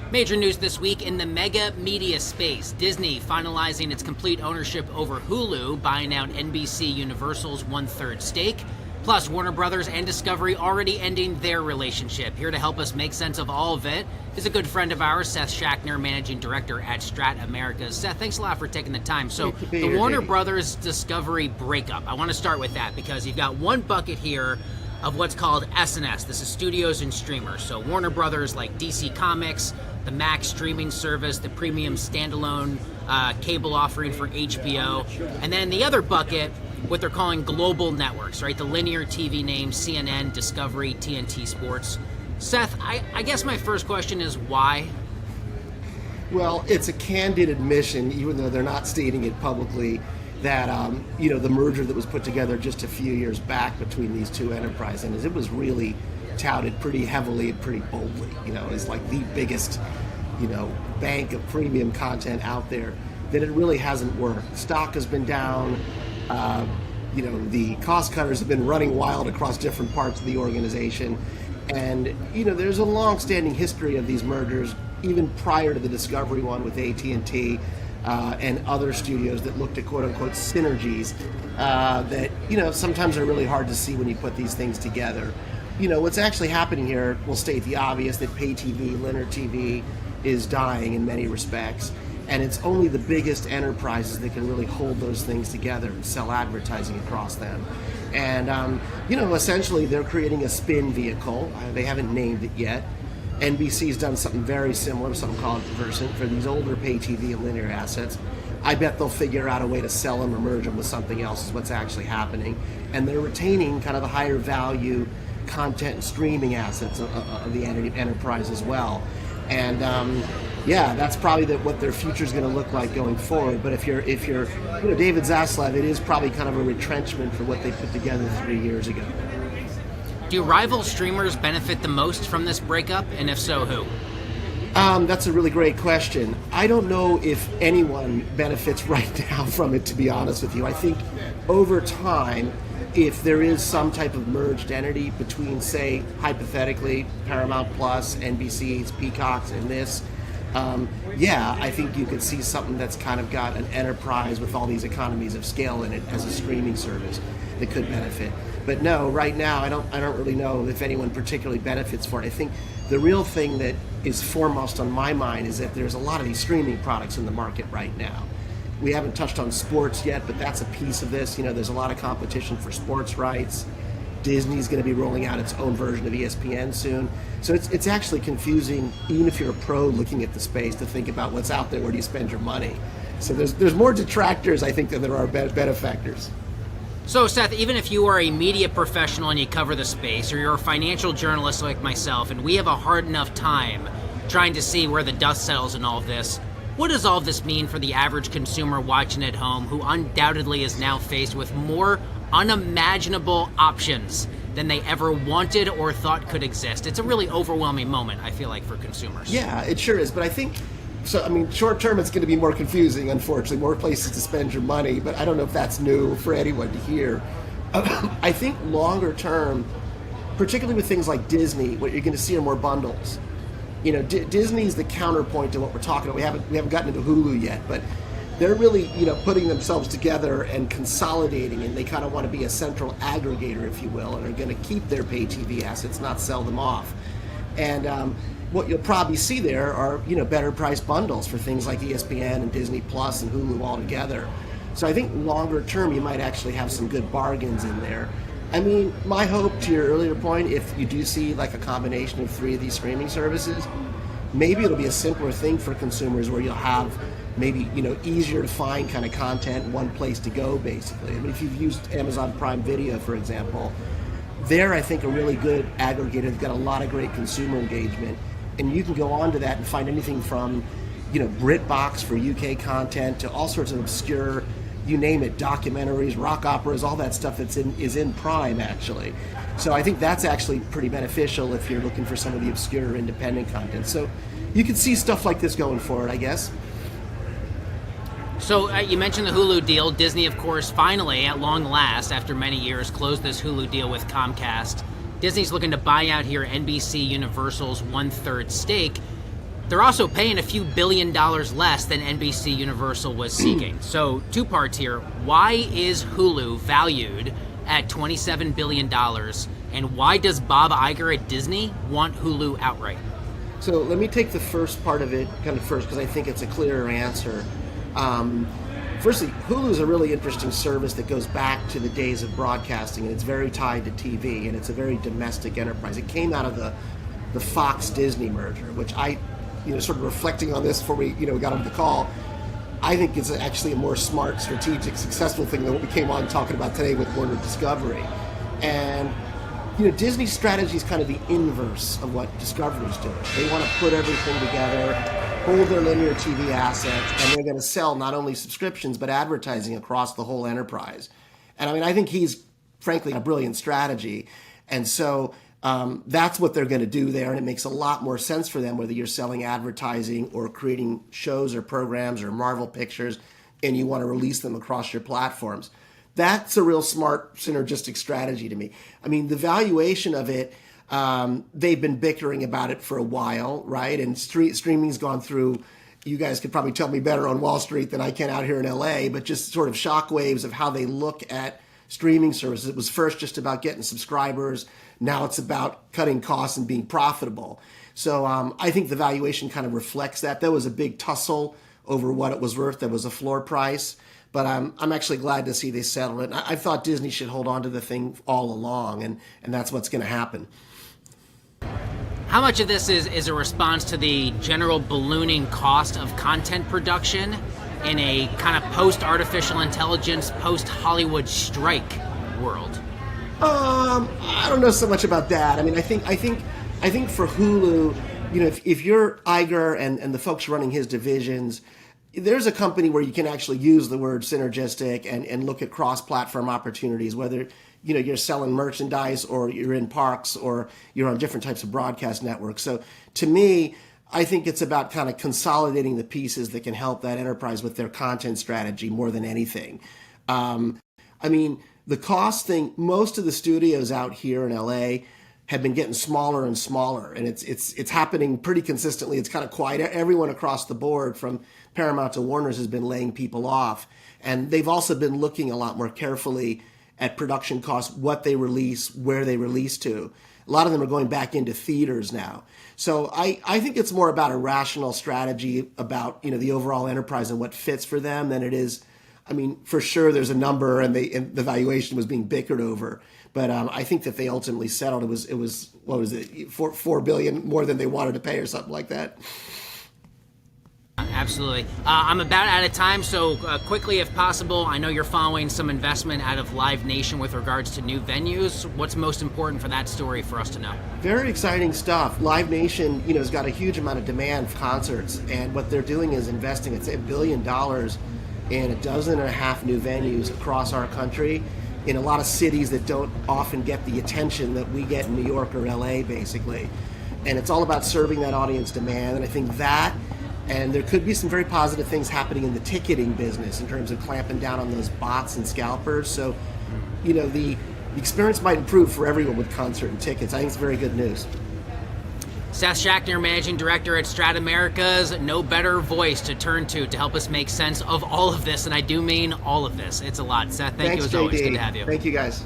Major news this week in the mega media space. Disney finalizing its complete ownership over Hulu, buying out NBC Universal's one-third stake. Plus, Warner Brothers and Discovery already ending their relationship. Here to help us make sense of all of it is a good friend of ours, Seth Schachner, Managing Director at Strat Americas. Seth, thanks a lot for taking the time. So, the Warner Brothers Discovery breakup. I want to start with that because you've got one bucket here of what's called S&S. This is studios and streamers. So, Warner Brothers like DC Comics, the Max streaming service, the premium standalone cable offering for HBO. And then the other bucket, what they're calling global networks, right? The linear TV names, CNN, Discovery, TNT Sports. Seth, I guess my first question is why? Well, it's a candid admission, even though they're not stating it publicly, that the merger that was put together just a few years back between these two enterprises, it was really touted pretty heavily and pretty boldly. It's like the biggest, bank of premium content out there. That it really hasn't worked. Stock has been down. The cost cutters have been running wild across different parts of the organization. And, there's a long-standing history of these mergers, even prior to the Discovery one with AT&T and other studios that looked at quote-unquote synergies that, sometimes are really hard to see when you put these things together. What's actually happening here will state the obvious, that pay TV, linear TV, is dying in many respects. And it's only the biggest enterprises that can really hold those things together and sell advertising across them. And, essentially they're creating a spin vehicle. They haven't named it yet. NBC's done something very similar, something called Versant, for these older pay TV and linear assets. I bet they'll figure out a way to sell them or merge them with something else is what's actually happening. And they're retaining kind of the higher value content and streaming assets of the enterprise as well. And that's probably what their future is going to look like going forward. But if you're David Zaslav, it is probably kind of a retrenchment for what they put together 3 years ago. Do rival streamers benefit the most from this breakup, and if so, who? That's a really great question. I don't know if anyone benefits right now from it, to be honest with you. I think over time, if there is some type of merged entity between, say, hypothetically, Paramount Plus, NBC's, Peacock's, and this, I think you could see something that's kind of got an enterprise with all these economies of scale in it as a streaming service that could benefit. But no, right now, I don't really know if anyone particularly benefits for it. I think the real thing that is foremost on my mind is that there's a lot of these streaming products in the market right now. We haven't touched on sports yet, but that's a piece of this. There's a lot of competition for sports rights. Disney's going to be rolling out its own version of ESPN soon. So it's actually confusing, even if you're a pro looking at the space, to think about what's out there, where do you spend your money. So there's more detractors, I think, than there are benefactors. So, Seth, even if you are a media professional and you cover the space, or you're a financial journalist like myself, and we have a hard enough time trying to see where the dust settles in all of this, what does all of this mean for the average consumer watching at home, who undoubtedly is now faced with more unimaginable options than they ever wanted or thought could exist? It's a really overwhelming moment, I feel like, for consumers. Yeah, it sure is. But I think, short term it's going to be more confusing, unfortunately, more places to spend your money, but I don't know if that's new for anyone to hear. I think longer term, particularly with things like Disney, what you're going to see are more bundles. Disney's the counterpoint to what we're talking about. We haven't gotten into Hulu yet, but they're really, putting themselves together and consolidating, and they kind of want to be a central aggregator, if you will, and are going to keep their pay TV assets, not sell them off. And what you'll probably see there are, better priced bundles for things like ESPN and Disney Plus and Hulu all together. So I think longer term, you might actually have some good bargains in there. My hope, to your earlier point, if you do see like a combination of three of these streaming services, maybe it'll be a simpler thing for consumers where you'll have maybe, easier to find kind of content, one place to go, basically. If you've used Amazon Prime Video, for example, they're, I think, a really good aggregator. They've got a lot of great consumer engagement, and you can go onto that and find anything from, BritBox for UK content to all sorts of obscure, you name it, documentaries, rock operas, all that stuff is in Prime, actually. So I think that's actually pretty beneficial if you're looking for some of the obscure independent content. So you can see stuff like this going forward, I guess. So you mentioned the Hulu deal. Disney, of course, finally, at long last, after many years, closed this Hulu deal with Comcast. Disney's looking to buy out here NBC Universal's one-third stake. They're also paying a few $1 billion less than NBC Universal was seeking. So, two parts here. Why is Hulu valued at $27 billion? And why does Bob Iger at Disney want Hulu outright? So let me take the first part of it kind of first, because I think it's a clearer answer. Firstly, Hulu is a really interesting service that goes back to the days of broadcasting, and it's very tied to TV, and it's a very domestic enterprise. It came out of the Fox-Disney merger, which I, sort of reflecting on this before we got on the call, I think it's actually a more smart, strategic, successful thing than what we came on talking about today with Warner Discovery. And Disney's strategy is kind of the inverse of what Discovery's doing. They want to put everything together, hold their linear TV assets, and they're going to sell not only subscriptions but advertising across the whole enterprise. And I think he's frankly a brilliant strategy. And so that's what they're going to do there, and it makes a lot more sense for them whether you're selling advertising or creating shows or programs or Marvel pictures and you want to release them across your platforms. That's a real smart, synergistic strategy to me. The valuation of it, they've been bickering about it for a while, right? And streaming's gone through, you guys could probably tell me better on Wall Street than I can out here in LA, but just sort of shockwaves of how they look at streaming services. It was first just about getting subscribers. Now it's about cutting costs and being profitable. So I think the valuation kind of reflects that. There was a big tussle over what it was worth. There was a floor price. But I'm actually glad to see they settled it. I thought Disney should hold on to the thing all along, and that's what's going to happen. How much of this is a response to the general ballooning cost of content production in a kind of post-artificial intelligence, post-Hollywood strike world? I don't know so much about that. I think for Hulu, if you're Iger and the folks running his divisions, there's a company where you can actually use the word synergistic and look at cross-platform opportunities, whether you're selling merchandise or you're in parks or you're on different types of broadcast networks. So to me, I think it's about kind of consolidating the pieces that can help that enterprise with their content strategy more than anything. The cost thing, most of the studios out here in LA have been getting smaller and smaller, and it's happening pretty consistently. It's kind of quiet. Everyone across the board, from Paramount to Warner's, has been laying people off, and they've also been looking a lot more carefully at production costs, what they release, where they release to. A lot of them are going back into theaters now. So I think it's more about a rational strategy about the overall enterprise and what fits for them than it is. For sure there's a number and the valuation was being bickered over. But I think that they ultimately settled. It was what was it, $4 billion more than they wanted to pay or something like that. Absolutely. I'm about out of time, so quickly, if possible, I know you're following some investment out of Live Nation with regards to new venues. What's most important for that story for us to know? Very exciting stuff. Live Nation, has got a huge amount of demand for concerts, and what they're doing is investing, I'd say, $1 billion in 12.5 new venues across our country, in a lot of cities that don't often get the attention that we get in New York or LA, basically. And it's all about serving that audience demand. And I think that, and there could be some very positive things happening in the ticketing business in terms of clamping down on those bots and scalpers. So, the experience might improve for everyone with concert and tickets. I think it's very good news. Seth Schachtner, Managing Director at Strat Americas. No better voice to turn to help us make sense of all of this, and I do mean all of this. It's a lot. Seth, thank you as always. Good to have you. Thank you, guys.